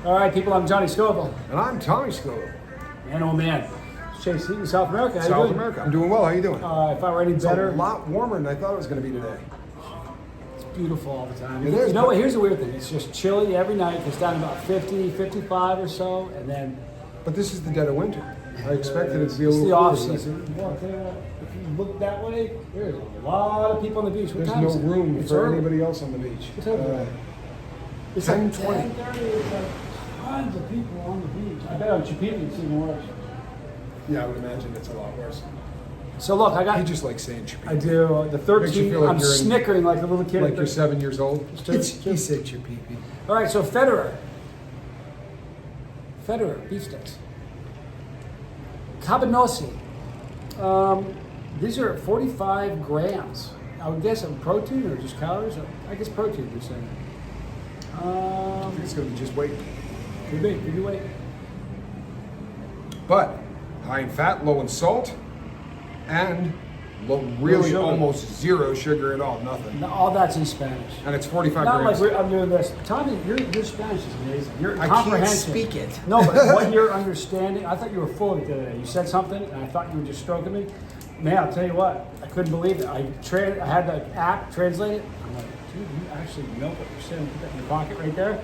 All right, people, I'm Johnny Scoville. And I'm Tommy Scoville. Man, oh man. It's Chase Heaton, South America. How you South doing? America. I'm doing well. How you doing? If I were any It's better, a lot warmer than I thought it was going to be today. it's beautiful all the time. It is, You know what? Here's the weird thing. It's just chilly every night. It's down to about 50, 55 or so, and then But this is the dead of winter. I expected it to be a it's little the off cooler, season. Well, I'll tell you what, if you look that way, there's a lot of people on the beach. What There's time no is it? room It's for early. anybody else on the beach. It's early. It's 10:20. like 10:30. It's like tons of people on the beach. I bet on Chippewa it's even worse. Yeah, I would imagine it's a lot worse. So look, I got. He just likes saying Chippewa. I do. The Makes you 13. feel like I'm you're in- snickering like a little kid. Like you're 7 years old. true, it's He true. said Chippewa. All right, so Federer, beef sticks. Cabanossi. These are 45 grams. I would guess of protein or just calories. I guess protein, you're saying. I think it's going to be just weight. Could be wait. But high in fat, low in salt, and really sugar. almost zero sugar at all. Nothing. Now, all that's in Spanish. And it's 45 Not grams. like I'm doing this. Tommy, your Spanish is amazing. Your I can't comprehension. speak it. No, but what you're understanding, I thought you were full of it the other day. You said something, and I thought you were just stroking me. Man, I'll tell you what, I couldn't believe it. I had the app translate it. I'm like, dude, you actually know what you're saying. Put that in your pocket right there.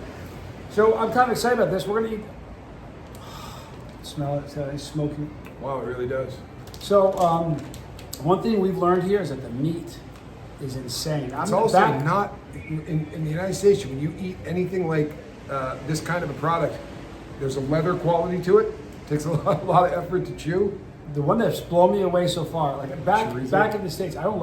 So I'm kind of excited about this. We're gonna eat. Smell it. It's got a nice smoky. Wow, it really does. So one thing we've learned here is that the meat is insane. It's also not in the United States. When you eat anything like this kind of a product, there's a leather quality to it. It takes a lot of effort to chew. The one that's blown me away so far, like Chorizo? back in the States, I don't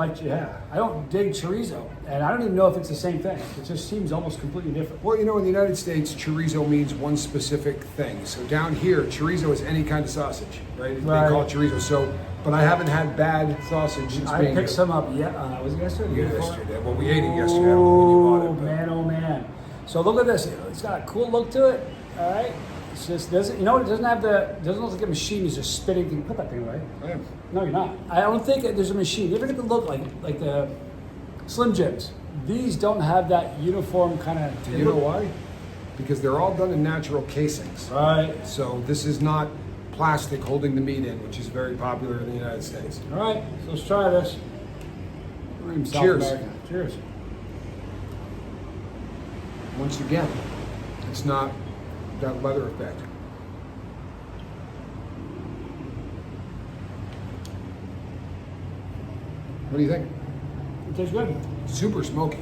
dig chorizo, and I don't even know if it's the same thing. It just seems almost completely different. Well, you know, in the United States, chorizo means one specific thing. So down here, chorizo is any kind of sausage, right? They Right. call it chorizo. So, but I haven't had bad sausage since I being picked here. some up. Was it yesterday? Yesterday. Well, we ate it yesterday. I don't know when you bought it. But Man, oh man! So look at this. It's got a cool look to it. All right. It's just doesn't. You know, it doesn't look like a machine is just spitting things. Put that thing away. I am. No, you're not. I don't think that there's a machine. You ever get the look like the Slim Jims? These don't have that uniform kind of. Do you know why? Because they're all done in natural casings. Right. So this is not plastic holding the meat in, which is very popular in the United States. All right. So let's try this. We're in South Cheers. America. Cheers. Once again, it's not that leather effect. What do you think? It tastes good. Super smoky.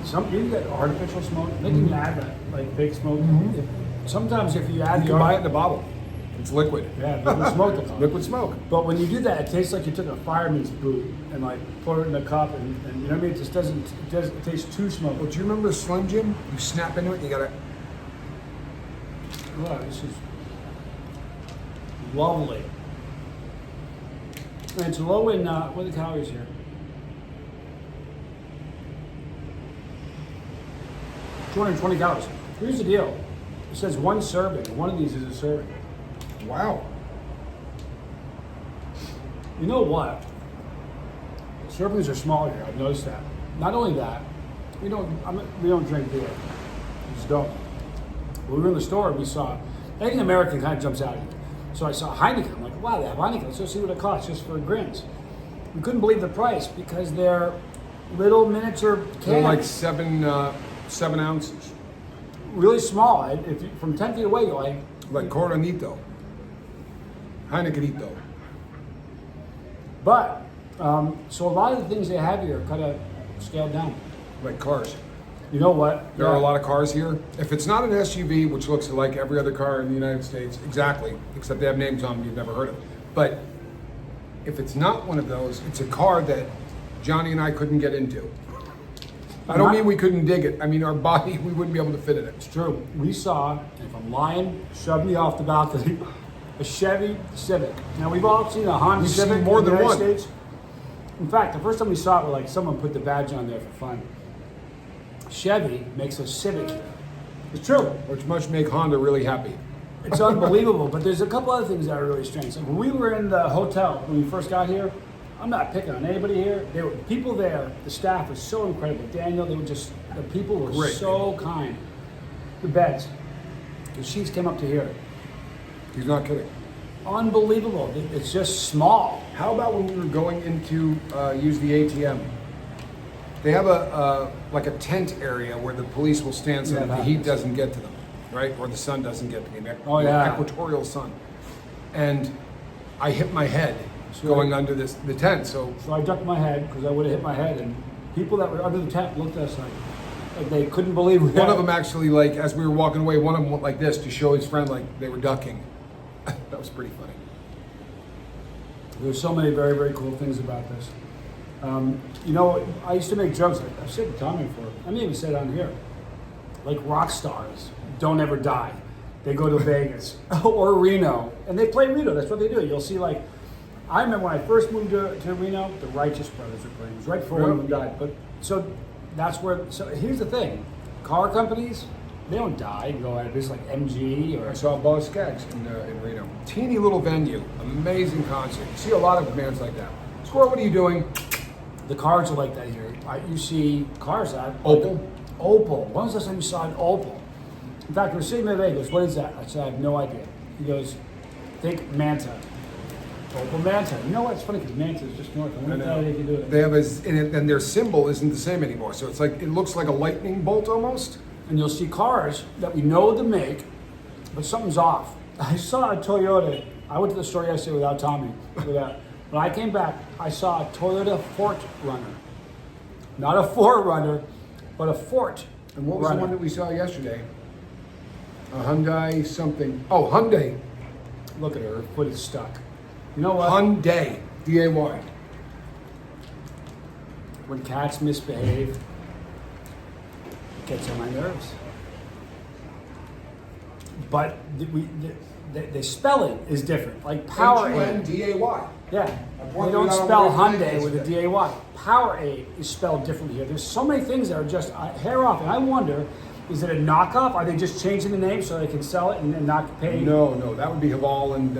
Some you get artificial smoke. They can add that like big smoke. Sometimes if you add You the can buy it in a bottle. It's liquid. yeah, liquid smoke. they call it. Liquid smoke. But when you do that, it tastes like you took a fireman's boot and like poured it in a cup, and you know what I mean. It just doesn't. It tastes too smoky. Well, do you remember Slim Jim? You snap into it and you gotta. Wow, this is lovely. And it's low in what are the calories here? 220 calories. Here's the deal. It says one serving. One of these is a serving. Wow. You know what? Servings are smaller here. I've noticed that. Not only that, we don't drink beer. We just don't. When we were in the store, we saw anything American kind of jumps out at you. So I saw Heineken. I'm like, wow, they have Heineken. Let's go see what it costs just for grins. We couldn't believe the price because they're little miniature cans. They're like 7 ounces. Really small. If you, from 10 feet away, you're Like Coronito. Heinekenito. but so a lot of the things they have here are kind of scaled down. Like cars. You know what? There are a lot of cars here. If it's not an SUV, which looks like every other car in the United States, exactly, except they have names on them you've never heard of. But if it's not one of those, it's a car that Johnny and I couldn't get into. I don't mean we couldn't dig it. I mean our body, we wouldn't be able to fit in it. It's true. We saw, if I'm lying, shove me off the balcony, a Chevy Civic. Now we've all seen a Honda We've Civic seen more in the than United one. States. In fact, the first time we saw it, we're like someone put the badge on there for fun. Chevy makes a Civic here. It's true. Which must make Honda really happy. It's unbelievable. But there's a couple other things that are really strange. Like when we were in the hotel when we first got here, I'm not picking on anybody here. There were people there. The staff was so incredible. Daniel, the people were Great. so kind. The beds, the sheets came up to here. He's not kidding. Unbelievable. It's just small. How about when we were going into use the ATM? They have like a tent area where the police will stand so Yeah, that the that heat is. doesn't get to them, right? Or the sun doesn't get to them. Oh, yeah. Equatorial sun. And I hit my head Sure. going under the tent. So So I ducked my head because I would have hit my head, and people that were under the tent looked at us like they couldn't believe we one had of them actually, like, as we were walking away, one of them went like this to show his friend like they were ducking. That was pretty funny. There's so many very, very cool things about this. You know, I used to make jokes. I've said to Tommy before. I may even say it on here. Like rock stars don't ever die. They go to Vegas or Reno, and they play Reno. That's what they do. You'll see, like, I remember when I first moved to Reno, the Righteous Brothers were playing. It was right before one of them died. But so that's where. So here's the thing: car companies, they don't die and go out of business like MG or. I saw Boss Skaggs in Reno. Teeny little venue, amazing concert. You see a lot of bands like that. Squirrel, what are you doing? The cars are like that here. You see cars out. Opel? Opel. When was the last time you saw an Opel? In fact, we're sitting there. He goes, "What is that?" I said, "I have no idea." He goes, "Think Manta." Opel Manta. You know what? It's funny because Manta is just north. I wonder how they can do it. They have and their symbol isn't the same anymore. So it's like, it looks like a lightning bolt almost. And you'll see cars that we know the make, but something's off. I saw a Toyota. I went to the store yesterday without Tommy. When I came back, I saw a Toyota Fort Runner. Not a Forerunner, but a Fort. And what was Runner. the one that we saw yesterday? A Hyundai something. Oh, Hyundai. Look at her. Her foot is stuck. You know what? Hyundai. D-A-Y. When cats misbehave, it gets on my nerves. But the spelling is different. Like Powerade. H-U-N-D-A-Y. Yeah. I They pointed don't it out on spell the Hyundai website with a yesterday. D-A-Y. Powerade is spelled differently here. There's so many things that are just hair off. And I wonder, is it a knockoff? Are they just changing the name so they can sell it and not pay? No, that would be Haval and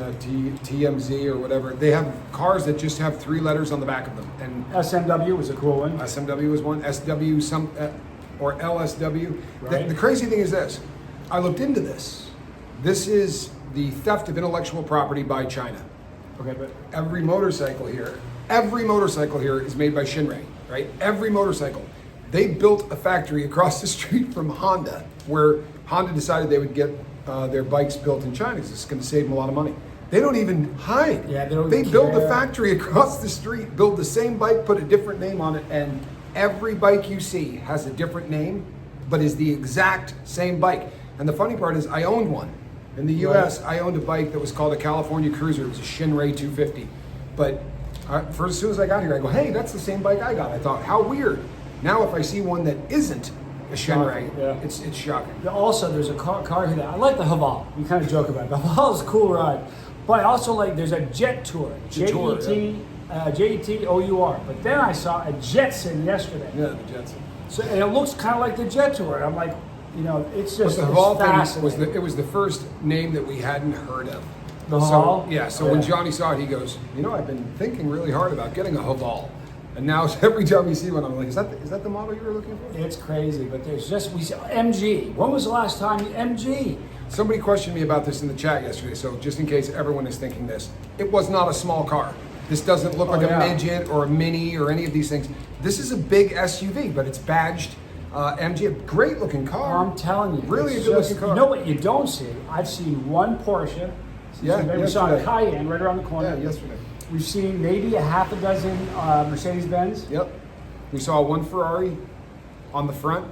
TMZ or whatever. They have cars that just have 3 letters on the back of them. And SMW was a cool one. SMW was one, SW or LSW. Right. The crazy thing is this. I looked into this. This is the theft of intellectual property by China. Okay, but Every motorcycle here is made by Shinrei, right? Every motorcycle. They built a factory across the street from Honda, where Honda decided they would get their bikes built in China because it's going to save them a lot of money. They don't even hide. Yeah, they don't They build a care. factory across the street, build the same bike, put a different name on it, and every bike you see has a different name, but is the exact same bike. And the funny part is, I owned one. In the U.S., I owned a bike that was called a California Cruiser. It was a Shinrei 250. But for as soon as I got here, I go, hey, that's the same bike I got. I thought, how weird. Now, if I see one that isn't a Shinrei, Shocking, yeah. it's shocking. also, there's a car here that I like the Haval. We kind of joke about it. The Haval is a cool ride. But I also like, there's a Jet Tour. Tour, J-E-T-O-U-R. But then I saw a Jetson yesterday. Yeah, the Jetson. So, and it looks kind of like the Jet Tour. And I'm like, you know, it's But just the it's Haval thing fascinating. it was the first name that we hadn't heard of. The So, Haval? yeah, so Yeah. when Johnny saw it, he goes, you know, I've been thinking really hard about getting a Haval. And now every time you see one, I'm like, is that the model you were looking for? It's crazy, but there's just, we see MG. When was the last time MG? Somebody questioned me about this in the chat yesterday, so just in case everyone is thinking this, it was not a small car. This doesn't look like yeah. a midget or a mini or any of these things. This is a big SUV, but it's badged MG, a great looking car. I'm telling you. Really it's a good just- looking car. You know what you don't see? I've seen one Porsche. Yeah, we saw a yesterday. Cayenne right around the corner. Yeah, yesterday. We've seen maybe a half a dozen Mercedes-Benz. Yep. We saw one Ferrari on the front.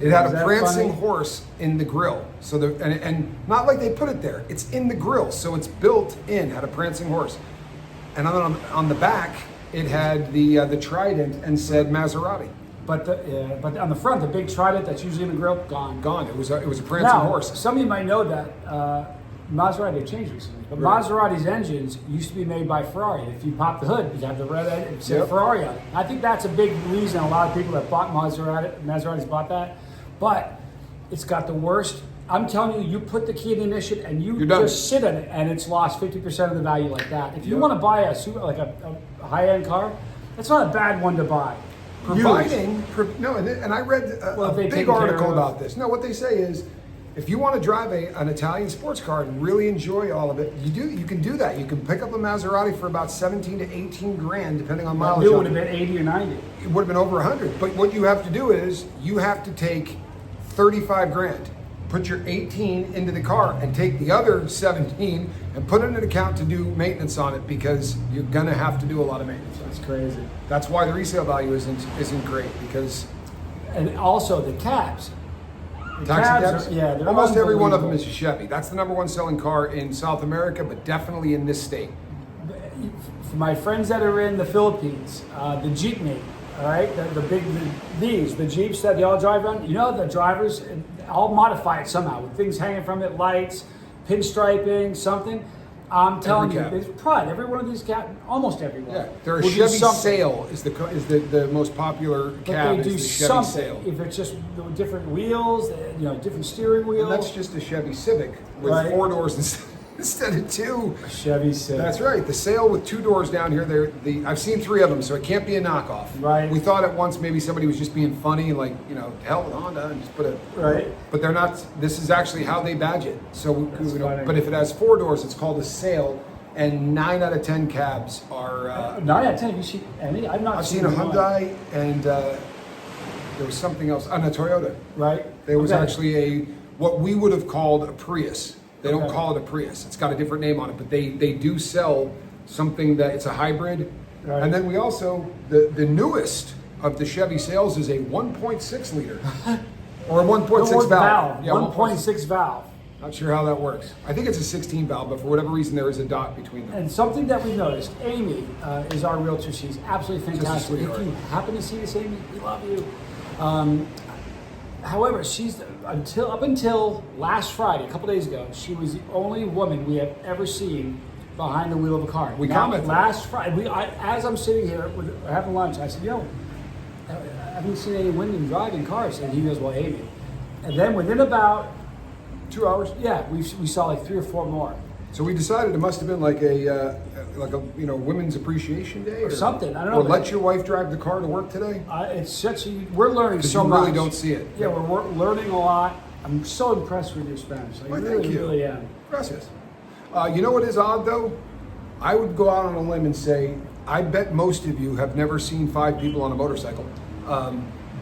It had Is a that prancing funny? horse in the grill. So and not like they put it there. It's in the grill, so it's built in. Had a prancing horse, and on the back it had the trident and said Maserati. But on the front, the big Trident that's usually in the grill, gone. Gone. It was a prancing Now, horse. some of you might know that Maserati, they changed recently, but Right. Maserati's engines used to be made by Ferrari. If you pop the hood, you have the red end, it said Yep. Ferrari on it. I think that's a big reason a lot of people that bought Maseratis bought that. But it's got the worst I'm telling you, you put the key in the ignition and you You're done. just sit in it, and it's lost 50% of the value like that. If you Yep. want to buy a high-end car, that's not a bad one to buy. Providing, and I read Well, a they take big care article of- about this. No, what they say is, if you want to drive an Italian sports car and really enjoy all of it, you can do that. You can pick up a Maserati for about 17 to 18 grand, depending on I mileage. knew it on would have been 80 or 90. It would have been over 100. But what you have to do is you have to take 35 grand, put your 18 into the car, and take the other 17 and put it in an account to do maintenance on it, because you're gonna have to do a lot of maintenance. That's crazy. That's why the resale value isn't great, because And also the cabs. The taxi cabs, they're almost every one of them unbelievable. is a Chevy. That's the number one selling car in South America, but definitely in this state. For my friends that are in the Philippines, the jeepney, all right, the Jeeps that they all drive around, you know, the drivers all modify it somehow with things hanging from it, lights, pinstriping, something. I'm telling you, cab. there's pride. Every one of these cabs, almost every one. Yeah, they're a will do Chevy something. Sail is the most popular But cab. they do is the Chevy something. Sail. If it's just different wheels, different steering wheels. And that's just a Chevy Civic with Right. 4 doors instead of 2. Chevy Civic. That's right. The Sail with 2 doors down here. I've seen 3 of them, so it can't be a knockoff. Right. We thought at once maybe somebody was just being funny, like, hell with Honda and just put a. Right. But they're not. This is actually how they badge it. So, That's funny. but if it has 4 doors, it's called a Sail, and 9 out of 10 cabs are. 9 out of 10. Have you seen any? I've not I've seen a one. Hyundai, and there was something else. And a Toyota. Right. There was Okay. actually what we would have called a Prius. They don't Okay. call it a Prius. It's got a different name on it, but they do sell something that it's a hybrid. Right. And then we also, the newest of the Chevy Sails is a 1.6 liter or a 1.6 valve. Yeah, 1.6 valve. Not sure how that works. I think it's a 16 valve, but for whatever reason there is a dot between them. And something that we noticed, Amy is our realtor. She's absolutely Just a fantastic. If sweetheart. you happen to see this, Amy, we love you. However, she's up until last Friday, a couple days ago, she was the only woman we have ever seen behind the wheel of a car. We Now, commented. last Friday. As I'm sitting here having lunch, I said, I haven't seen any women driving cars. And he goes, well, Amy. And then within about 2 hours. we saw like 3 or 4 more. So we decided it must have been like a Women's Appreciation Day or something. I don't know. Or let your wife drive the car to work today. We're learning 'Cause so you much. really don't see it. Yeah, we're learning a lot. I'm so impressed with your Spanish. I Well, really, thank you. really am. Gracias. You know what is odd though? I would go out on a limb and say, I bet most of you have never seen 5 people on a motorcycle.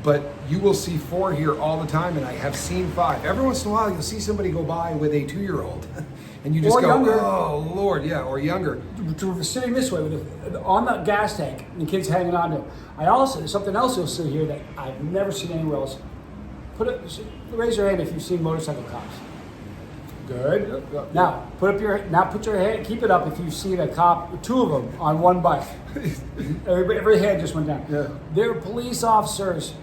But you will see 4 here all the time, and I have seen 5. Every once in a while, you'll see somebody go by with a 2-year-old, and you just Or go, younger. "Oh Lord, yeah," or younger. Sitting this way on the gas tank, and the kids hanging on to them. There's something else you'll see here that I've never seen anywhere else. Raise your hand if you've seen motorcycle cops. Good. Yep. Now put your hand. Keep it up if you've seen a cop, 2 of them on one bike. Every hand just went down. Yeah. They're police officers,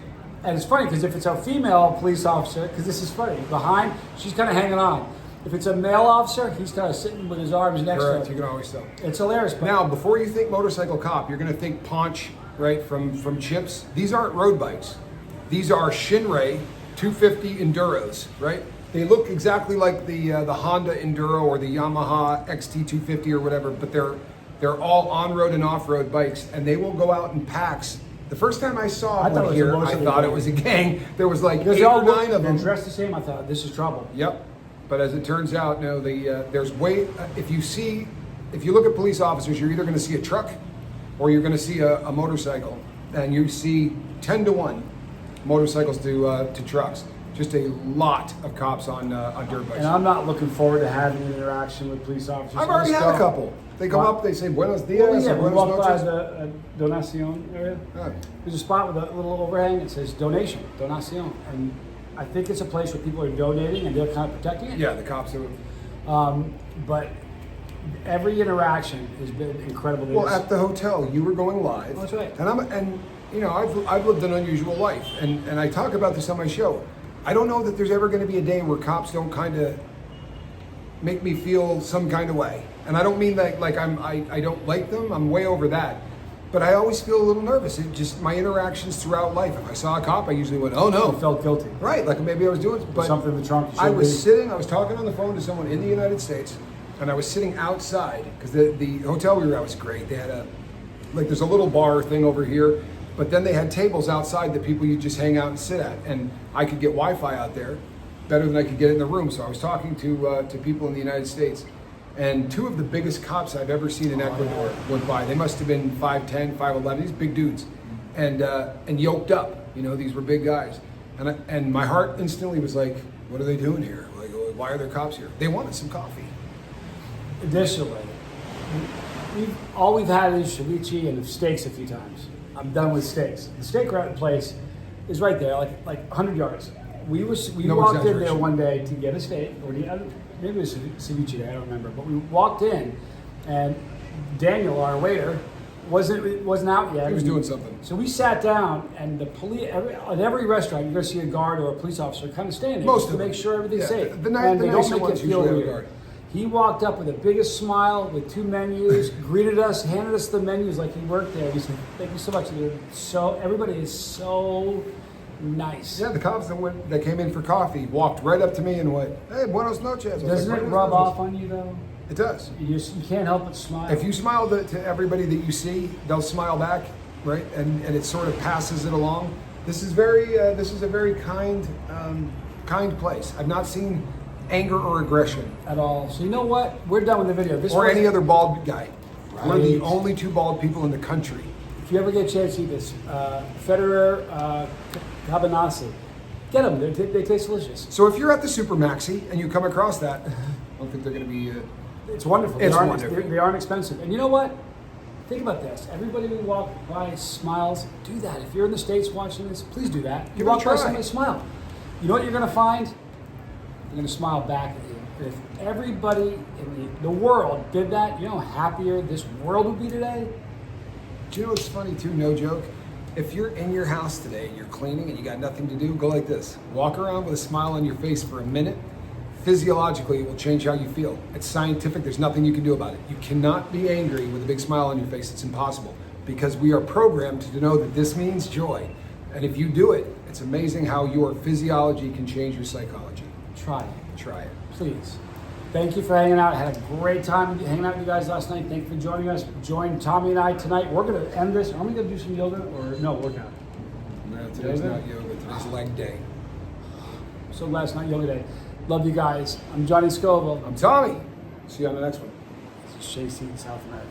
and it's funny because if it's a female police officer, because this is funny, behind she's kind of hanging on. If it's a male officer, he's kind of sitting with his arms next Correct. to You him. can always tell. It's hilarious. But Now, before you think motorcycle cop, you're going to think Paunch, right, from Chips. These aren't road bikes. These are Shinrei 250 Enduros, right? They look exactly like the Honda Enduro or the Yamaha XT250 or whatever, but they're all on-road and off-road bikes, and they will go out in packs. The first time I saw I thought it one was a here, I motorcycle thought it gang. was a gang. There was like because 8 they all or 9 of they're them. dressed the same. I thought this is trouble. Yep. But as it turns out, no. There's if you look at police officers, you're either going to see a truck or you're going to see a motorcycle, and you see 10 to 1 motorcycles to trucks. Just a lot of cops on dirt bikes. And I'm not looking forward to having an interaction with police officers. I've already had a couple. They come What? up, they say Buenos Dias Oh, yeah, or we Buenos walk by noches. the Donacion area. Yeah. There's a spot with a little overhang that says donation, Donacion. And I think it's a place where people are donating and they're kind of protecting it. Yeah, the cops do. But every interaction has been incredible. Well, at the hotel, you were going live. Oh, that's right. And I've lived an unusual life, and I talk about this on my show. I don't know that there's ever going to be a day where cops don't kind of make me feel some kind of way. And I don't mean that like I don't like them. I'm way over that. But I always feel a little nervous. It just my interactions throughout life. If I saw a cop, I usually went, "Oh You no!" felt guilty. Right, like maybe I was doing but Something in the trunk. You I shouldn't was be. sitting. I was talking on the phone to someone in the United States, and I was sitting outside because the hotel we were at was great. They had there's a little bar thing over here, but then they had tables outside that people you just hang out and sit at, and I could get Wi-Fi out there better than I could get it in the room. So I was talking to people in the United States. And two of the biggest cops I've ever seen in Ecuador went by. They must have been 5'10", 5'11", these big dudes, and yoked up. You know, these were big guys. And my heart instantly was like, what are they doing here? Like, why are there cops here? They wanted some coffee. Additionally, we've had is ceviche and steaks a few times. I'm done with steaks. The steak place is right there, like 100 yards. We No walked in there exaggeration. one day to get a steak, or maybe it was ceviche day, I don't remember. But we walked in, and Daniel, our waiter, wasn't out yet. He was doing something. So we sat down, and the police at every restaurant you're going to see a guard or a police officer kind of standing Most just of to make them. sure everything's Yeah, safe. the And they don't nicer make ones it feel usually have a weird. guard. He walked up with the biggest smile, with 2 menus, greeted us, handed us the menus like he worked there. He said, "Thank you so much." So everybody is so nice. Yeah, the cops that came in for coffee walked right up to me and went, "Hey, buenos noches." I was Doesn't like, it "Buenos rub noches." off on you though? It does. You can't help but smile. If you smile to everybody that you see, they'll smile back, right? And it sort of passes it along. This is a very kind place. I've not seen anger or aggression at all. So you know what? We're done with the video. This or was- any other bald guy. We're the Right. only 2 bald people in the country. If you ever get a chance to eat this, Federer Cabanassi, get them. They taste delicious. So if you're at the Super Maxi and you come across that, I don't think they're going to be. It's wonderful. It's they aren't, wonderful. They aren't expensive. And you know what? Think about this. Everybody who walks by smiles. Do that. If you're in the States watching this, please do that. You Give it a walk by try. somebody, smile. You know what you're going to find? You're going to smile back at you. If everybody in the world did that, you know how happier this world would be today? Do you know what's funny too? No joke. If you're in your house today and you're cleaning and you got nothing to do, go like this. Walk around with a smile on your face for a minute. Physiologically, it will change how you feel. It's scientific. There's nothing you can do about it. You cannot be angry with a big smile on your face. It's impossible because we are programmed to know that this means joy. And if you do it, it's amazing how your physiology can change your psychology. Try it. Try it. Please. Thank you for hanging out. I had a great time hanging out with you guys last night. Thank you for joining us. Join Tommy and I tonight. We're going to end this. Are we going to do some yoga or no workout? No, today's not yoga. Today's leg day. So last night, yoga day. Love you guys. I'm Johnny Scoville. I'm Tommy. See you on the next one. This is Shea Seat in South America.